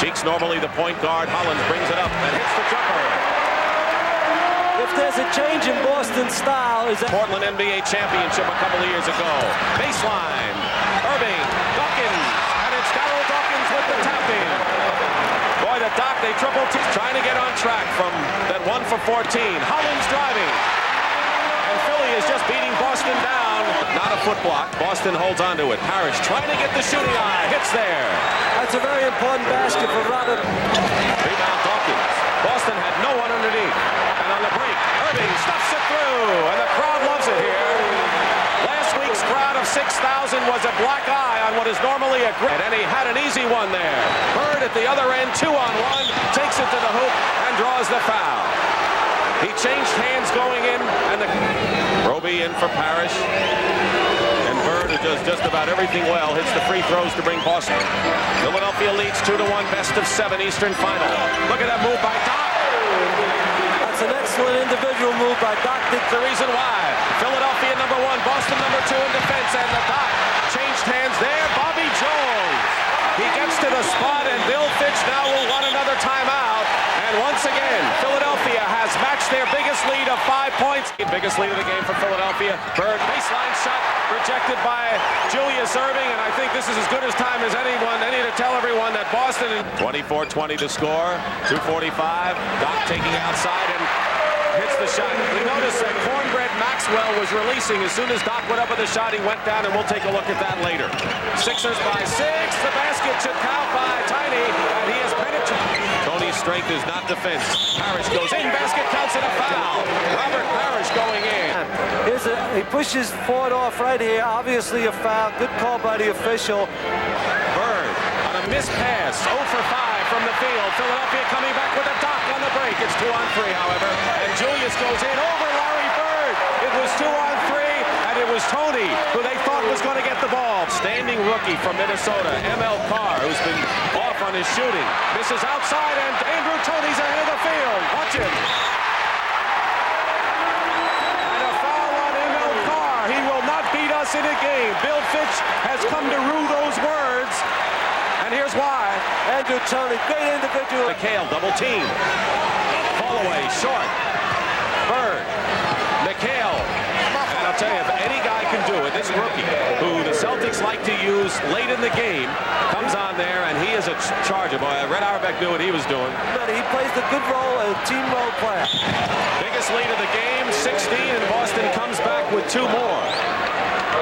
Cheeks normally the point guard. Hollins brings it up and hits the jumper. If there's a change in Boston style, is that Portland NBA championship a couple of years ago. Baseline. Irving. Dawkins. And it's Darryl Dawkins with the tap in. Boy, the Doc, they triple team. Trying to get on track from that 1 for 14. Hollins driving. And Philly is just beating Boston down. Not a foot block. Boston holds on to it. Parrish trying to get the shooting eye. Hits there. That's a very important basket for Robert. Rebound Dawkins. Boston had no one underneath. And on the break, Irving stuffs it through. And the crowd loves it here. Last week's crowd of 6,000 was a black eye on what is normally a grid. And he had an easy one there. Bird at the other end, 2-on-1. Takes it to the hoop and draws the foul. He changed hands going in, and the Roby in for Parrish. And Bird, who does just about everything well, hits the free throws to bring Boston. Philadelphia leads 2-1, best of 7 Eastern final. Look at that move by Doc. That's an excellent individual move by Doc. The reason why. Philadelphia number 1, Boston number 2 in defense, and the Doc changed hands there. Bobby Jones. He gets to the spot, and Bill Fitch now will want another timeout. And once again, Philadelphia has matched their biggest lead of 5 points. Biggest lead of the game for Philadelphia. Bird, baseline shot, rejected by Julius Erving, and I think this is as good as time as anyone. They need to tell everyone that Boston... 24-20 to score, 2:45. Doc taking outside and hits the shot. We notice that Cornbread Maxwell was releasing. As soon as Doc went up with the shot, he went down, and we'll take a look at that later. Sixers by 6. The basket should count by Tiny, and he is penetrated. Tony's strength is not defense. Parrish goes in. Basket counts and a foul. Robert Parrish going in. He pushes Ford off right here. Obviously a foul. Good call by the official. Bird on a missed pass. 0 for 5 from the field. Philadelphia coming back with a Doc on the break. It's 2-on-3, however. And Julius goes in over Larry Bird. It was 2-on-3, and it was Tony, who they thought was going to get the ball. Standing rookie from Minnesota, M.L. Carr, who's been off on his shooting. Misses outside, and Andrew Toney's ahead of the field. Watch him. And a foul on M.L. Carr. He will not beat us in a game. Bill Fitch has come to rue those words. And here's why. Andrew Toney, great individual. McHale, double team. Fall away, short. Bird. McHale. And I'll tell you, if any guy can do it, this rookie, who the Celtics like to use late in the game, comes on there, and he is a charger. Boy, Red Auerbach knew what he was doing. He plays the good role, a team role player. Biggest lead of the game, 16, and Boston comes back with 2 more.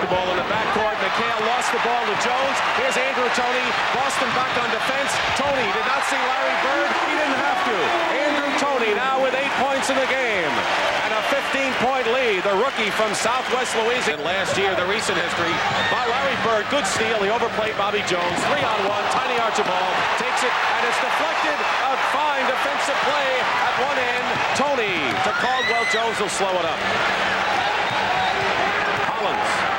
The ball in the backcourt. McHale lost the ball to Jones. Here's Andrew Toney. Boston back on defense. Toney did not see Larry Bird. He didn't have to. Andrew Toney now with 8 points in the game. And a 15-point lead. The rookie from Southwest Louisiana. Last year, the recent history by Larry Bird. Good steal. He overplayed Bobby Jones. 3-on-1. Tiny Archibald takes it, and it's deflected. A fine defensive play at one end. Toney to Caldwell. Jones will slow it up. Hollins.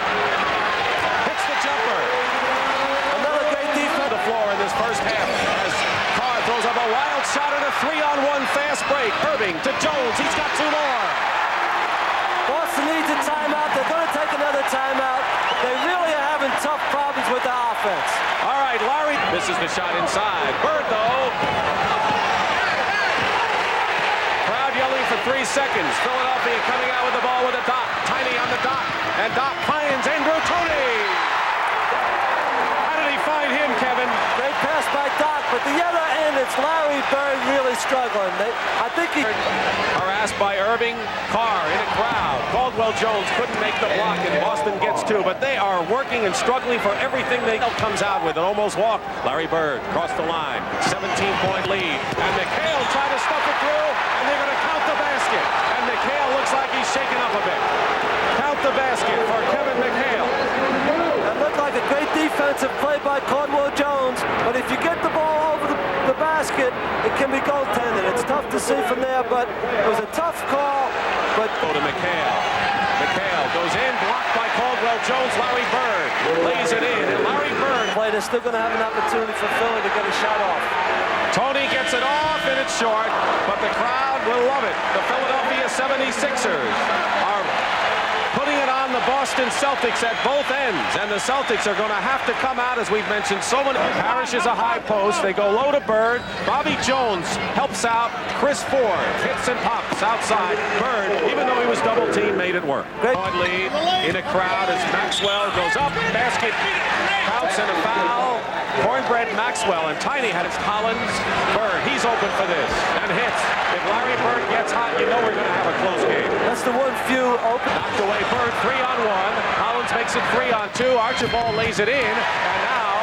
Another great defense. The floor in this first half as Carr throws up a wild shot and a 3-on-1 fast break. Irving to Jones. He's got 2 more. Boston needs a timeout. They're going to take another timeout. They really are having tough problems with the offense. All right, Larry misses the shot inside. Bird, though. Crowd yelling for 3 seconds. Philadelphia coming out with the ball with a Doc. Tiny on the Doc. And Doc finds Andrew Toney. Find him, Kevin. Great pass by Doc, but the other end, it's Larry Bird really struggling. I think he... Harassed by Irving, Carr in a crowd. Caldwell Jones couldn't make the block, and Boston gets 2, but they are working and struggling for everything they comes out with. An almost walk. Larry Bird crossed the line. 17-point lead. And McHale tried to stuff it through, and they're going to count the basket. And McHale looks like he's shaking up a bit. Count the basket for Kevin McHale. That looked like a great defensive play by Caldwell Jones, but if you get the ball over the basket, it can be goaltended. It's tough to see from there, but it was a tough call. But go to McHale. McHale goes in, blocked by Caldwell Jones. Larry Bird lays it in, and Larry Bird. They're still going to have an opportunity for Philly to get a shot off. Toney gets it off, and it's short, but the crowd will love it. The Philadelphia 76ers are putting it on the Boston Celtics at both ends, and the Celtics are going to have to come out, as we've mentioned so many. Parrish is a high post. They go low to Bird. Bobby Jones helps out. Chris Ford hits and pops outside. Bird, even though he was double teamed, made it work. Great lead in a crowd as Maxwell goes up. Basket counts and a foul. Cornbread Maxwell and Tiny had it. Collins. Bird, he's open for this and hits. If Larry Bird gets hot, you know we're going to have a close game. That's the one few open. Knocked away Bird, 3-on-1. Collins makes it 3-on-2. Archibald lays it in, and now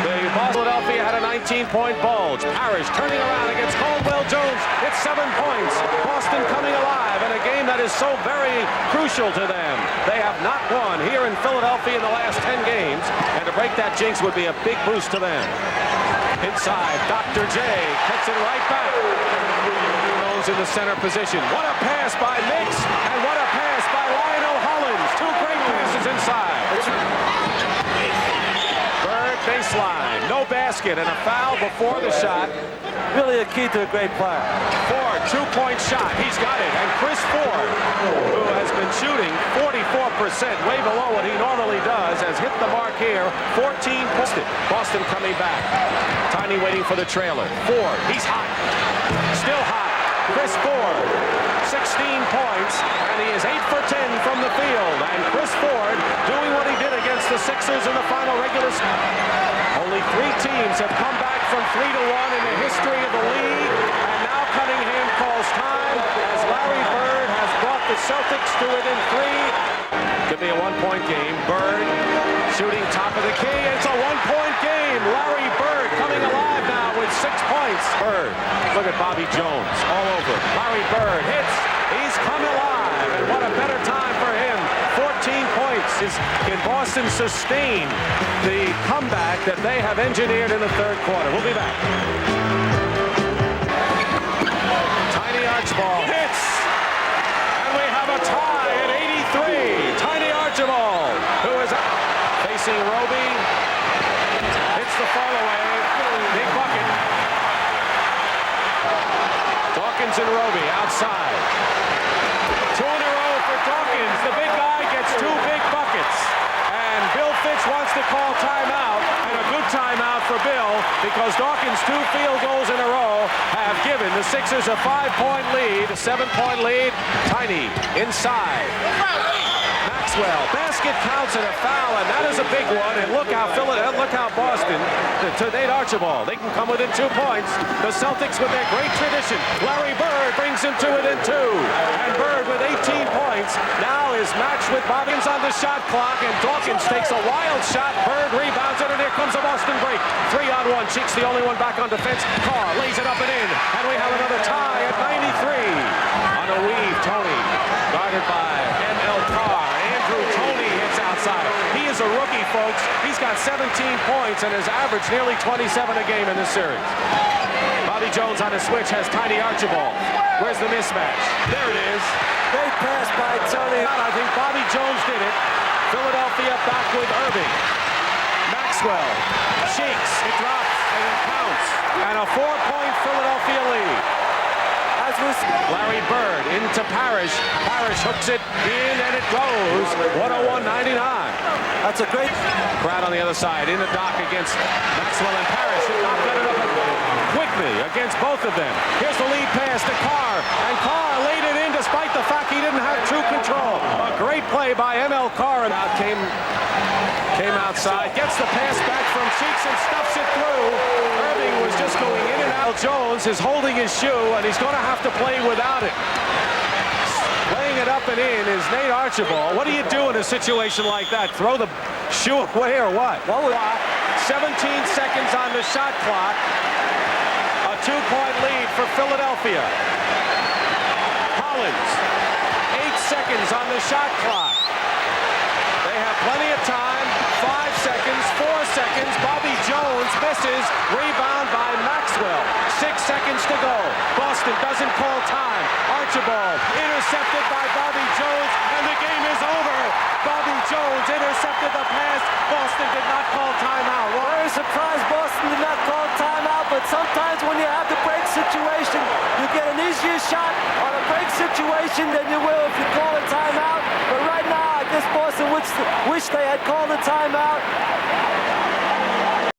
the Philadelphia had a 19-point bulge. Parrish turning around against Caldwell Jones. It's 7 points. Boston coming alive in a game that is so very crucial to them. They have not won here in Philadelphia in the last 10 games, and to break that jinx would be a big boost to them. Inside, Dr. J puts it right back. Jones in the center position. What a pass by Mix, and what a pass by Lionel Hollins. Two great passes inside. Bird baseline, no basket, and a foul before the shot. Really a key to a great player. Ford, 2-point shot. He's got it. And Chris Ford, who has been shooting 44%, way below what he normally does, has hit the mark here. 14 points. Boston coming back. Tiny waiting for the trailer. Ford, he's hot. Still hot. Chris Ford, 16 points, and he is 8 for 10 from the field. And Chris Ford doing what he did against the Sixers in the final regular season. Only 3 teams have come back from 3-1 in the history of the league, and now Cunningham calls time as Larry Bird has brought the Celtics to within 3. Could be a 1-point game. Bird shooting top of the key. It's a 1-point game. Larry Bird coming alive now with 6 points. Bird, look at Bobby Jones all over. Larry Bird hits. He's come alive, and what a better time for him. 14 points. Can Boston sustain the comeback that they have engineered in the third quarter? We'll be back. Tiny Archibald hits, and we have a tie at 83. Tiny Archibald, who is facing Roby, hits the fall away. Big bucket. Dawkins and Roby outside. 2 in a row for Dawkins. The big guy gets 2 big buckets. And Bill Fitch wants to call timeout, and a good timeout for Bill, because Dawkins' 2 field goals in a row have given the Sixers a 5-point lead, a 7-point lead. Tiny inside. Maxwell, basket counts and a foul, and that is a big one. And look how Boston, to Nate Archibald, they can come within 2 points. The Celtics with their great tradition. Larry Bird brings him to within 2, and Bird with 18 points now is matched with Bobbins on the shot clock, and Dawkins takes a wild shot. Bird rebounds it, and here comes a Boston break. 3-on-1. Cheeks the only one back on defense. Carr lays it up and in, and we have another tie at 93. On a weave, Tony guarded by M.L. Carr. Tony hits outside. He is a rookie, folks. He's got 17 points and has averaged nearly 27 a game in this series. Bobby Jones on a switch has Tiny Archibald. Where's the mismatch? There it is. Great pass by Tony. I think Bobby Jones did it. Philadelphia back with Irving. Maxwell. Cheeks. It drops and it counts. And a 4-point Philadelphia lead. Larry Bird into Parrish. Parrish hooks it in, and it goes. 101-99. That's a great Crowd on the other side in the dock against Maxwell and Parrish. Not got it up quickly against both of them. Here's the lead pass to Carr, and Carr laid it in despite the fact he didn't have true control. A great play by M.L. Carr, and out came outside, gets the pass back from Cheeks and stuffs it through. Irving was just going in and out. Jones is holding his shoe, and he's going to have to play without it. Laying it up and in is Nate Archibald. What do you do in a situation like that? Throw the shoe away or what? 17 seconds on the shot clock. A 2-point lead for Philadelphia. Collins, 8 seconds on the shot clock. They have plenty of time. 5 seconds, 4 seconds. Bobby Jones misses. Rebound by Maxwell. 6 seconds to go. Boston doesn't call time. Archibald intercepted by Bobby Jones, and the game is over. Bobby Jones intercepted the pass. Boston did not call timeout. Very surprised Boston did not call timeout, but sometimes when you have the break situation, you get an easier shot on a break situation than you will if you call a timeout. But right now, wish they had called a timeout.